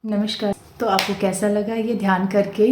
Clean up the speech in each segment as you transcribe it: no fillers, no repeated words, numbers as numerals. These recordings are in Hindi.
नमस्कार। तो आपको कैसा लगा ये ध्यान करके?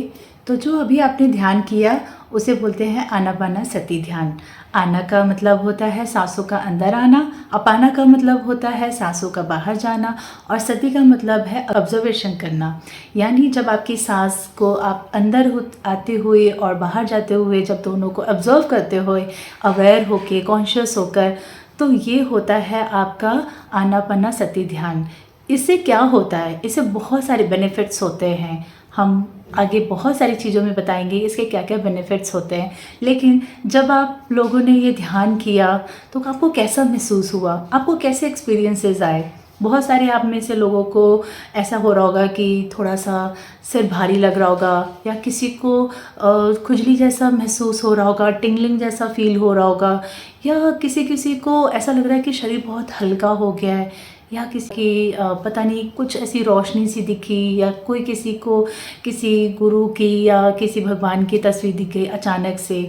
तो जो अभी आपने ध्यान किया उसे बोलते हैं आनापानसती ध्यान। आना का मतलब होता है सांसों का अंदर आना, अपाना का मतलब होता है सांसों का बाहर जाना, और सती का मतलब है ऑब्जर्वेशन करना। यानी जब आपकी सांस को आप अंदर आते हुए और बाहर जाते हुए जब दोनों को ऑब्जर्व करते हुए अवेयर होके कॉन्शियस होकर, तो ये होता है आपका आनापानसती ध्यान। इससे क्या होता है? इससे बहुत सारे बेनिफिट्स होते हैं। हम आगे बहुत सारी चीज़ों में बताएंगे इसके क्या क्या बेनिफिट्स होते हैं। लेकिन जब आप लोगों ने ये ध्यान किया तो आपको कैसा महसूस हुआ? आपको कैसे एक्सपीरियंसेस आए? बहुत सारे आप में से लोगों को ऐसा हो रहा होगा कि थोड़ा सा सिर भारी लग रहा होगा, या किसी को खुजली जैसा महसूस हो रहा होगा, टिंगलिंग जैसा फील हो रहा होगा, या किसी किसी को ऐसा लग रहा है कि शरीर बहुत हल्का हो गया है, या किसी की पता नहीं कुछ ऐसी रोशनी सी दिखी, या कोई किसी को किसी गुरु की या किसी भगवान की तस्वीर दिख गई अचानक से,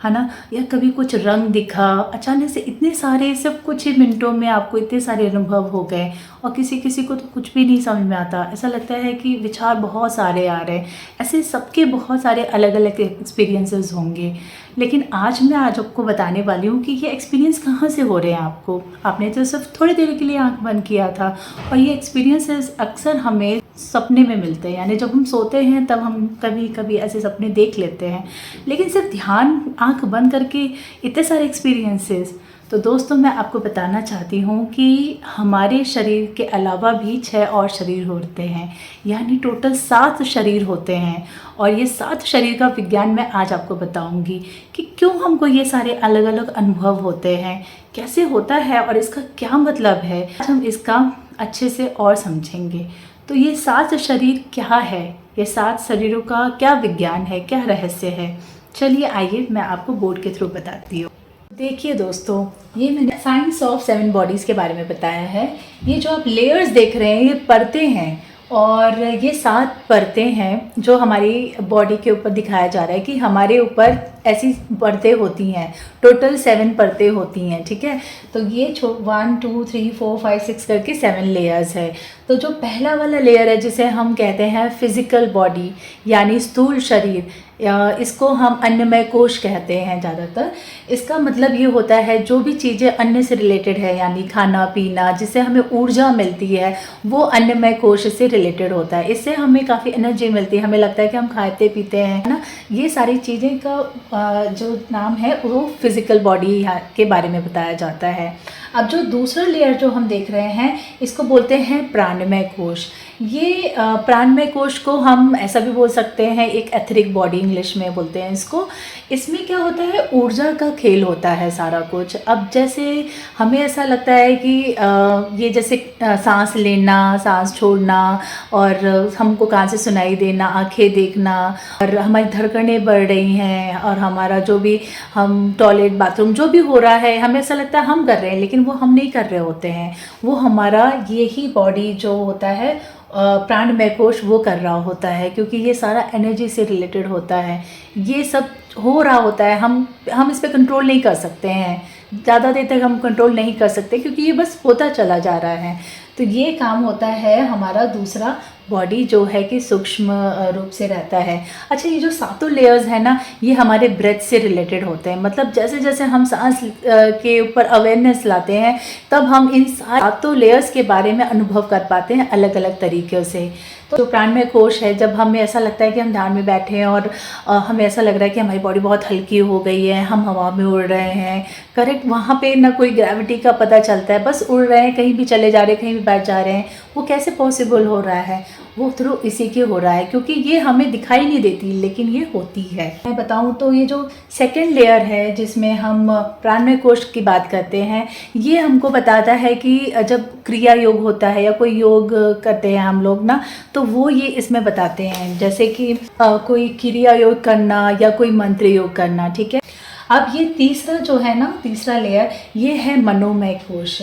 है ना, या कभी कुछ रंग दिखा अचानक से। इतने सारे सब कुछ ही मिनटों में आपको इतने सारे अनुभव हो गए, और किसी किसी को तो कुछ भी नहीं समझ में आता। ऐसा लगता है कि विचार बहुत सारे आ रहे हैं। ऐसे सबके बहुत सारे अलग अलग एक्सपीरियंसेस होंगे। लेकिन आज आपको बताने वाली हूँ कि ये एक्सपीरियंस कहाँ से हो रहे हैं आपको। आपने तो सिर्फ थोड़ी देर के लिए आंख बंद किया था, और ये एक्सपीरियंसेस अक्सर हमें सपने में मिलते हैं। यानी जब हम सोते हैं तब हम कभी कभी ऐसे सपने देख लेते हैं, लेकिन सिर्फ ध्यान आंख बंद करके इतने सारे एक्सपीरियंसेस। तो दोस्तों, मैं आपको बताना चाहती हूँ कि हमारे शरीर के अलावा भी 6 और शरीर होते हैं, यानी टोटल 7 शरीर होते हैं। और ये 7 शरीर का विज्ञान मैं आज आपको बताऊंगी कि क्यों हमको ये सारे अलग अलग अनुभव होते हैं, कैसे होता है और इसका क्या मतलब है। आज हम इसका अच्छे से और समझेंगे। तो ये 7 शरीर क्या है, ये 7 शरीरों का क्या विज्ञान है, क्या रहस्य है, चलिए आइए मैं आपको बोर्ड के थ्रू बताती हूँ। देखिए दोस्तों, ये मैंने साइंस ऑफ 7 बॉडीज़ के बारे में बताया है। ये जो आप लेयर्स देख रहे हैं ये परतें हैं, और ये 7 परतें हैं जो हमारी बॉडी के ऊपर दिखाया जा रहा है कि हमारे ऊपर ऐसी परतें होती हैं। टोटल 7 परतें होती हैं, ठीक है। तो ये 1 2 3 4 5 6 करके 7 लेयर्स है। तो जो पहला वाला लेयर है जिसे हम कहते हैं फिजिकल बॉडी, यानी स्थूल शरीर, या इसको हम अन्नमय कोश कहते हैं ज़्यादातर। इसका मतलब ये होता है जो भी चीज़ें अन्न से रिलेटेड है, यानी खाना पीना, जिससे हमें ऊर्जा मिलती है, वो अन्नमय कोश से रिलेटेड होता है। इससे हमें काफ़ी एनर्जी मिलती है, हमें लगता है कि हम खाते पीते हैं, है ना। ये सारी चीज़ें का जो नाम है वो फिज़िकल बॉडी के बारे में बताया जाता है। अब जो दूसरा लेयर जो हम देख रहे हैं इसको बोलते हैं प्राणमय कोश। ये प्राणमय कोश को हम ऐसा भी बोल सकते हैं, एक एथरिक बॉडी इंग्लिश में बोलते हैं इसको। इसमें क्या होता है, ऊर्जा का खेल होता है सारा कुछ। अब जैसे हमें ऐसा लगता है कि ये जैसे सांस लेना, सांस छोड़ना, और हमको कान से सुनाई देना, आंखें देखना, और हमारी धड़कनें बढ़ रही हैं, और हमारा जो भी हम टॉयलेट बाथरूम जो भी हो रहा है हमें ऐसा लगता है हम कर रहे हैं, लेकिन वो हम नहीं कर रहे होते हैं। वो हमारा यही बॉडी जो होता है प्राणमय कोश वो कर रहा होता है, क्योंकि ये सारा एनर्जी से रिलेटेड होता है। ये सब हो रहा होता है, हम इस पर कंट्रोल नहीं कर सकते हैं। ज़्यादा देर तक हम कंट्रोल नहीं कर सकते क्योंकि ये बस होता चला जा रहा है। तो ये काम होता है हमारा दूसरा बॉडी जो है कि सूक्ष्म रूप से रहता है। अच्छा, ये जो 7 लेयर्स है ना, ये हमारे ब्रेथ से रिलेटेड होते हैं। मतलब जैसे जैसे हम सांस के ऊपर अवेयरनेस लाते हैं तब हम इन 7 लेयर्स के बारे में अनुभव कर पाते हैं अलग अलग तरीक़ों से। तो जो प्राणमय कोश है, जब हमें ऐसा लगता है कि हम ध्यान में बैठे हैं और हमें ऐसा लग रहा है कि हमारी बॉडी बहुत हल्की हो गई है, हम हवा में उड़ रहे हैं, करेक्ट, वहाँ पे ना कोई ग्रेविटी का पता चलता है, बस उड़ रहे हैं, कहीं भी चले जा रहे हैं, कहीं भी बैठ जा रहे हैं। वो कैसे पॉसिबल हो रहा है? वो थ्रू इसी के हो रहा है, क्योंकि ये हमें दिखाई नहीं देती लेकिन ये होती है। मैं बताऊं तो ये जो सेकंड लेयर है जिसमें हम प्राणमय कोश की बात करते हैं, ये हमको बताता है कि जब क्रिया योग होता है या कोई योग करते हैं हम लोग ना, तो वो ये इसमें बताते हैं, जैसे कि कोई क्रिया योग करना या कोई मंत्र योग करना, ठीक है। अब ये तीसरा जो है ना, तीसरा लेयर, ये है मनोमय कोश।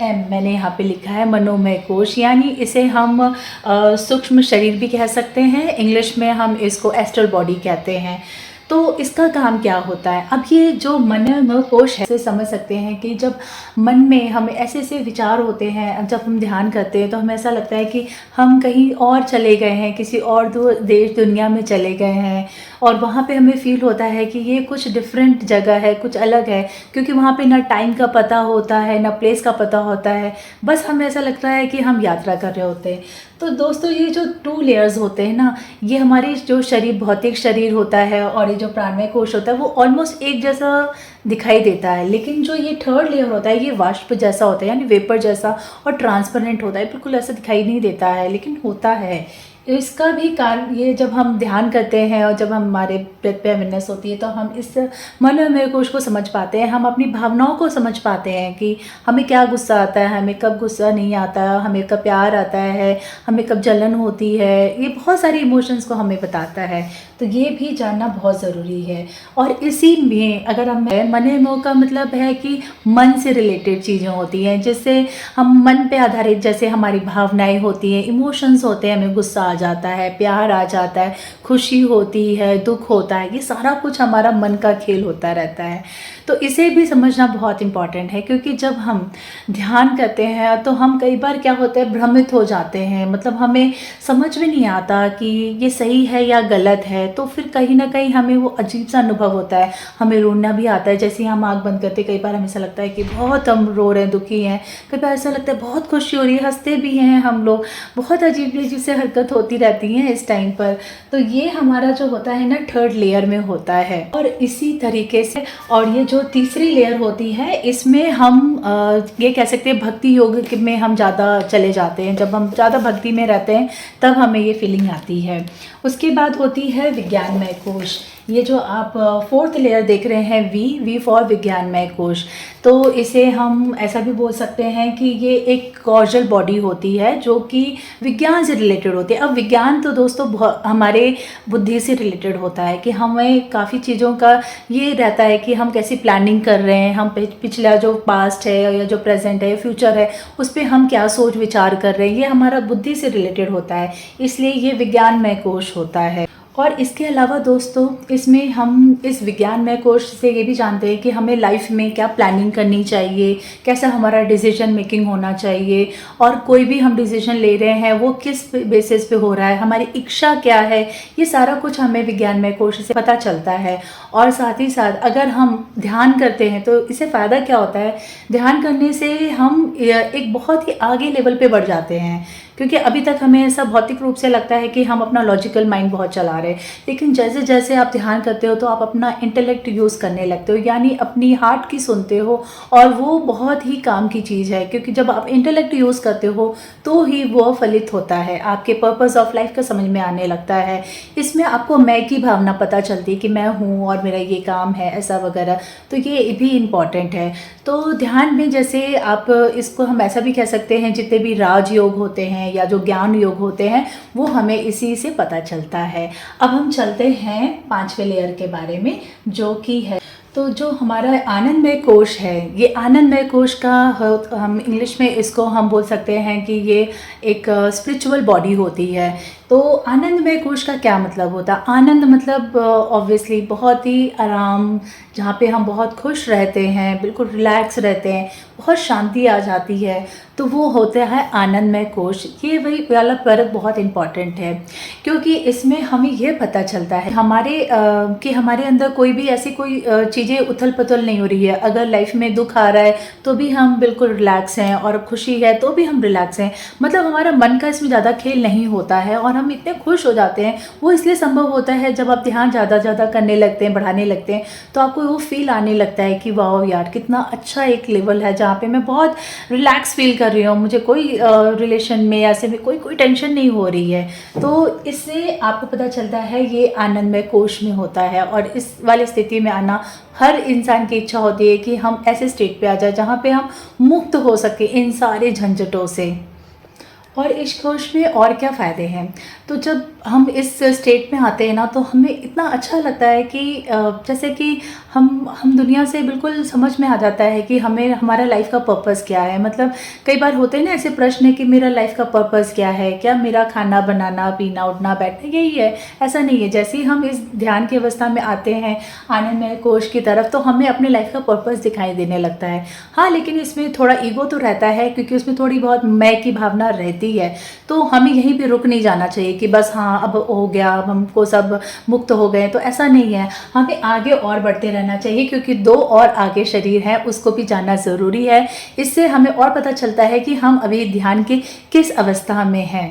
मैंने यहाँ पे लिखा है मनोमय कोश, यानी इसे हम सूक्ष्म शरीर भी कह सकते हैं, इंग्लिश में हम इसको एस्ट्रल बॉडी कहते हैं। तो इसका काम क्या होता है? अब ये जो मनोमय कोश है, इसे समझ सकते हैं कि जब मन में हमें ऐसे ऐसे विचार होते हैं, अब जब हम ध्यान करते हैं तो हमें ऐसा लगता है कि हम कहीं और चले गए हैं, किसी और देश दुनिया में चले गए हैं, और वहाँ पे हमें फील होता है कि ये कुछ डिफरेंट जगह है, कुछ अलग है, क्योंकि वहाँ पे ना टाइम का पता होता है, ना प्लेस का पता होता है, बस हमें ऐसा लगता है कि हम यात्रा कर रहे होते हैं। तो दोस्तों, ये जो 2 लेयर्स होते हैं ना, ये हमारी जो शरीर, भौतिक शरीर होता है, और ये जो प्राणमय कोश होता है वो ऑलमोस्ट एक जैसा दिखाई देता है, लेकिन जो ये 3rd लेयर होता है ये वाष्प जैसा होता है, यानी वेपर जैसा, और ट्रांसपेरेंट होता है, बिल्कुल ऐसा दिखाई नहीं देता है, लेकिन होता है। इसका भी कारण, ये जब हम ध्यान करते हैं और जब हमारे ब्रेथ पे अवेयरनेस होती है तो हम इस मनोमय कोश को समझ पाते हैं, हम अपनी भावनाओं को समझ पाते हैं कि हमें क्या गुस्सा आता है, हमें कब गुस्सा नहीं आता, हमें कब प्यार आता है, हमें कब जलन होती है, ये बहुत सारी इमोशंस को हमें बताता है। तो ये भी जानना बहुत ज़रूरी है। और इसी में अगर हम मनोमय का मतलब है कि मन से रिलेटेड चीज़ें होती हैं, जिससे हम मन पे आधारित, जैसे हमारी भावनाएं होती हैं, इमोशंस होते हैं, हमें गुस्सा आ जाता है, प्यार आ जाता है, खुशी होती है, दुख होता है, ये सारा कुछ हमारा मन का खेल होता रहता है। तो इसे भी समझना बहुत इम्पॉर्टेंट है, क्योंकि जब हम ध्यान करते हैं तो हम कई बार क्या होता है, भ्रमित हो जाते हैं, मतलब हमें समझ में नहीं आता कि ये सही है या गलत है, तो फिर कहीं ना कहीं हमें वो अजीब सा अनुभव होता है, हमें रोना भी आता है। जैसे हम आँख बंद करते, कई बार हमें ऐसा लगता है कि बहुत हम रो रहे हैं, दुखी हैं, कई बार ऐसा लगता है बहुत खुशी हो रही है, हंसते भी हैं हम लोग, बहुत अजीब अजीब से हरकत होती रहती हैं इस टाइम पर। तो ये हमारा जो होता है ना, 3rd लेयर में होता है। और इसी तरीके से, और ये जो तीसरी लेयर होती है, इसमें हम ये कह सकते हैं भक्ति योग में हम ज़्यादा चले जाते हैं। जब हम ज़्यादा भक्ति में रहते हैं तब हमें ये फीलिंग आती है। उसके बाद होती है विज्ञानमय कोश। ये जो आप 4th लेयर देख रहे हैं, वी फॉर विज्ञानमय कोश। तो इसे हम ऐसा भी बोल सकते हैं कि ये एक कॉजल बॉडी होती है जो कि विज्ञान से रिलेटेड होती है। अब विज्ञान तो दोस्तों हमारे बुद्धि से रिलेटेड होता है कि हमें काफ़ी चीज़ों का ये रहता है कि हम कैसी प्लानिंग कर रहे हैं, हम पिछला जो पास्ट है या जो प्रेजेंट है, फ्यूचर है, उस पर हम क्या सोच विचार कर रहे हैं, ये हमारा बुद्धि से रिलेटेड होता है, इसलिए ये विज्ञानमय कोश होता है। और इसके अलावा दोस्तों, इसमें हम इस विज्ञानमय कोश से ये भी जानते हैं कि हमें लाइफ में क्या प्लानिंग करनी चाहिए, कैसा हमारा डिसीजन मेकिंग होना चाहिए, और कोई भी हम डिसीजन ले रहे हैं वो किस बेसिस पे हो रहा है, हमारी इच्छा क्या है, ये सारा कुछ हमें विज्ञानमय कोश से पता चलता है। और साथ ही साथ अगर हम ध्यान करते हैं तो इससे फ़ायदा क्या होता है, ध्यान करने से हम एक बहुत ही आगे लेवल पे बढ़ जाते हैं, क्योंकि अभी तक हमें ऐसा भौतिक रूप से लगता है कि हम अपना लॉजिकल माइंड बहुत चला रहे हैं, लेकिन जैसे जैसे आप ध्यान करते हो तो आप अपना इंटेलेक्ट यूज़ करने लगते हो, यानी अपनी हार्ट की सुनते हो, और वो बहुत ही काम की चीज़ है, क्योंकि जब आप इंटेलेक्ट यूज़ करते हो तो ही वो फलित होता है, आपके पर्पस ऑफ लाइफ का समझ में आने लगता है। इसमें आपको मैं की भावना पता चलती है कि मैं हूँ और मेरा ये काम है, ऐसा वगैरह, तो ये भी इम्पॉर्टेंट है। तो ध्यान में जैसे आप इसको हम ऐसा भी कह सकते हैं, जितने भी राजयोग होते हैं या जो ज्ञान योग होते हैं वो हमें इसी से पता चलता है। अब हम चलते हैं 5वें लेयर के बारे में, जो कि है, तो जो हमारा आनंदमय कोश है, ये आनंदमय कोश का हम इंग्लिश में इसको हम बोल सकते हैं कि ये एक स्पिरिचुअल बॉडी होती है। तो आनंदमय कोश का क्या मतलब होता है? आनंद मतलब ऑब्वियसली बहुत ही आराम, जहाँ पे हम बहुत खुश रहते हैं, बिल्कुल रिलैक्स रहते हैं, बहुत शांति आ जाती है, तो वो होता है आनंदमय कोश। ये वही वाला परत बहुत इम्पॉर्टेंट है, क्योंकि इसमें हमें ये पता चलता है कि हमारे अंदर कोई भी ऐसी कोई चीज़ें उथल पुथल नहीं हो रही है। अगर लाइफ में दुख आ रहा है तो भी हम बिल्कुल रिलैक्स हैं, और खुशी है तो भी हम रिलैक्स हैं, मतलब हमारा मन का इसमें ज़्यादा खेल नहीं होता है, और हम इतने खुश हो जाते हैं। वो इसलिए संभव होता है जब आप ध्यान ज़्यादा करने लगते हैं, बढ़ाने लगते हैं, तो आपको वो फील आने लगता है कि वाह यार, कितना अच्छा एक लेवल है जहाँ पे मैं बहुत रिलैक्स फील कर रही हूँ, मुझे कोई रिलेशन में ऐसे में कोई टेंशन नहीं हो रही है। तो इससे आपको पता चलता है ये आनंदमय कोश में होता है। और इस वाली स्थिति में आना हर इंसान की इच्छा होती है कि हम ऐसे स्टेट पे आ जाए जहाँ पे हम मुक्त हो सके इन सारे झंझटों से। और इस कोर्स में और क्या फ़ायदे हैं, तो जब हम इस स्टेट में आते हैं ना, तो हमें इतना अच्छा लगता है कि जैसे कि हम दुनिया से बिल्कुल समझ में आ जाता है कि हमें हमारा लाइफ का पर्पस क्या है। मतलब कई बार होते हैं ना ऐसे प्रश्न कि मेरा लाइफ का पर्पस क्या है, क्या मेरा खाना बनाना, पीना, उठना, बैठना यही है? ऐसा नहीं है। जैसे ही हम इस ध्यान की अवस्था में आते हैं आनंदमय कोश की तरफ, तो हमें अपने लाइफ का पर्पस दिखाई देने लगता है। हाँ, लेकिन इसमें थोड़ा ईगो तो रहता है, क्योंकि उसमें थोड़ी बहुत मैं की भावना रहती है। तो हमें यहीं पे रुक नहीं जाना चाहिए कि बस हाँ अब हो गया, अब हमको सब मुक्त हो गए, तो ऐसा नहीं है। हमें आगे और बढ़ते रहना चाहिए, क्योंकि 2 और आगे शरीर है, उसको भी जानना ज़रूरी है। इससे हमें और पता चलता है कि हम अभी ध्यान की किस अवस्था में हैं।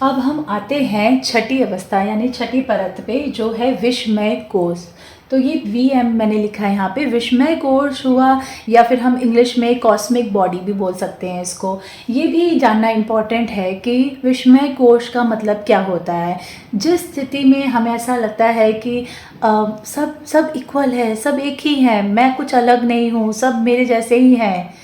अब हम आते हैं छठी अवस्था यानी छठी परत पे, जो है विश्वमय कोश। तो ये VM मैंने लिखा है यहाँ पे, विश्वमय कोश हुआ, या फिर हम इंग्लिश में कॉस्मिक बॉडी भी बोल सकते हैं इसको। ये भी जानना इम्पॉर्टेंट है कि विश्वमय कोश का मतलब क्या होता है। जिस स्थिति में हमें ऐसा लगता है कि सब इक्वल है, सब एक ही हैं, मैं कुछ अलग नहीं हूँ, सब मेरे जैसे ही हैं,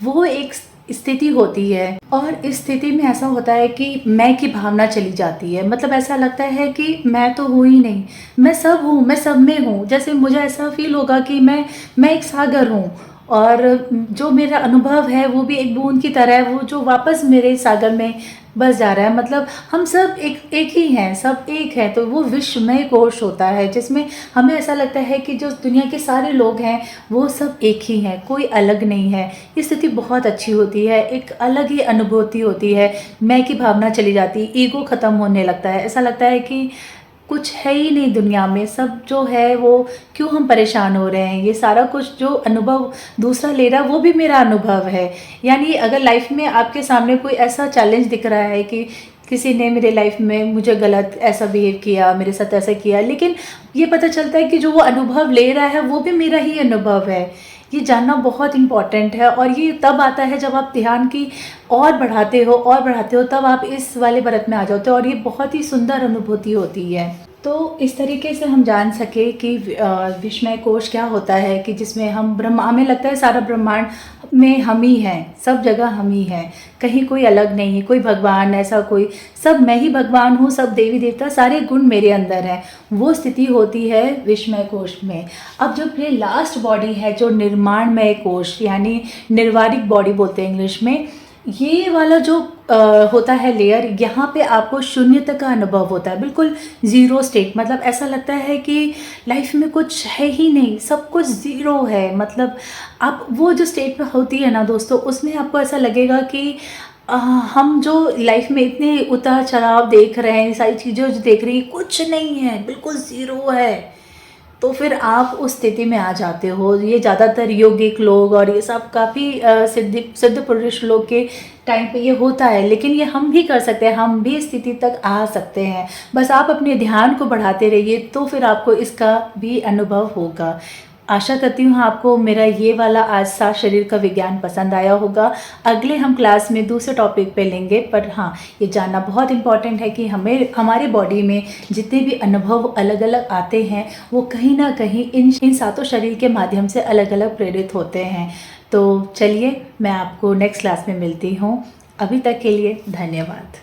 वो एक स्थिति होती है। और इस स्थिति में ऐसा होता है कि मैं की भावना चली जाती है। मतलब ऐसा लगता है कि मैं तो हूँ ही नहीं, मैं सब हूँ, मैं सब में हूँ। जैसे मुझे ऐसा फील होगा कि मैं एक सागर हूँ, और जो मेरा अनुभव है वो भी एक बूंद की तरह है, वो जो वापस मेरे सागर में बस जा रहा है। मतलब हम सब एक ही हैं, सब एक है। तो वो विश्वमय कोश होता है, जिसमें हमें ऐसा लगता है कि जो दुनिया के सारे लोग हैं वो सब एक ही हैं, कोई अलग नहीं है। ये स्थिति बहुत अच्छी होती है, एक अलग ही अनुभूति होती है। मैं की भावना चली जाती है, ईगो ख़त्म होने लगता है। ऐसा लगता है कि कुछ है ही नहीं दुनिया में, सब जो है वो क्यों हम परेशान हो रहे हैं। ये सारा कुछ जो अनुभव दूसरा ले रहा है वो भी मेरा अनुभव है। यानी अगर लाइफ में आपके सामने कोई ऐसा चैलेंज दिख रहा है कि किसी ने मेरे लाइफ में मुझे गलत ऐसा बिहेव किया, मेरे साथ ऐसा किया, लेकिन ये पता चलता है कि जो वो अनुभव ले रहा है वो भी मेरा ही अनुभव है। ये जानना बहुत इम्पॉर्टेंट है, और ये तब आता है जब आप ध्यान की और बढ़ाते हो, तब आप इस वाले परत में आ जाते हो, और ये बहुत ही सुंदर अनुभूति होती है। तो इस तरीके से हम जान सके कि विश्वमय कोश क्या होता है, कि जिसमें हम हमें लगता है सारा ब्रह्मांड में हम ही हैं, सब जगह हम ही हैं, कहीं कोई अलग नहीं है, कोई भगवान ऐसा कोई, सब मैं ही भगवान हूँ, सब देवी देवता, सारे गुण मेरे अंदर हैं। वो स्थिति होती है विश्वमय कोश में। अब जो ये लास्ट बॉडी है, जो निर्माणमय कोश यानी निर्वारिक बॉडी बोलते हैं इंग्लिश में, ये वाला जो होता है लेयर, यहाँ पे आपको शून्यता का अनुभव होता है, बिल्कुल ज़ीरो स्टेट। मतलब ऐसा लगता है कि लाइफ में कुछ है ही नहीं, सब कुछ ज़ीरो है। मतलब आप वो जो स्टेट में होती है ना दोस्तों, उसमें आपको ऐसा लगेगा कि हम जो लाइफ में इतने उतार चढ़ाव देख रहे हैं, सारी चीज़ें जो देख रही हैं, कुछ नहीं है, बिल्कुल ज़ीरो है। तो फिर आप उस स्थिति में आ जाते हो। ये ज़्यादातर योगिक लोग और ये सब काफ़ी सिद्ध पुरुष लोग के टाइम पे ये होता है, लेकिन ये हम भी कर सकते हैं, हम भी इस स्थिति तक आ सकते हैं। बस आप अपने ध्यान को बढ़ाते रहिए, तो फिर आपको इसका भी अनुभव होगा। आशा करती हूँ आपको मेरा ये वाला आज 7 शरीर का विज्ञान पसंद आया होगा। अगले हम क्लास में दूसरे टॉपिक पे लेंगे, पर हाँ, ये जानना बहुत इम्पॉर्टेंट है कि हमारे बॉडी में जितने भी अनुभव अलग अलग आते हैं, वो कहीं ना कहीं इन 7 शरीर के माध्यम से अलग अलग प्रेरित होते हैं। तो चलिए, मैं आपको नेक्स्ट क्लास में मिलती हूँ। अभी तक के लिए धन्यवाद।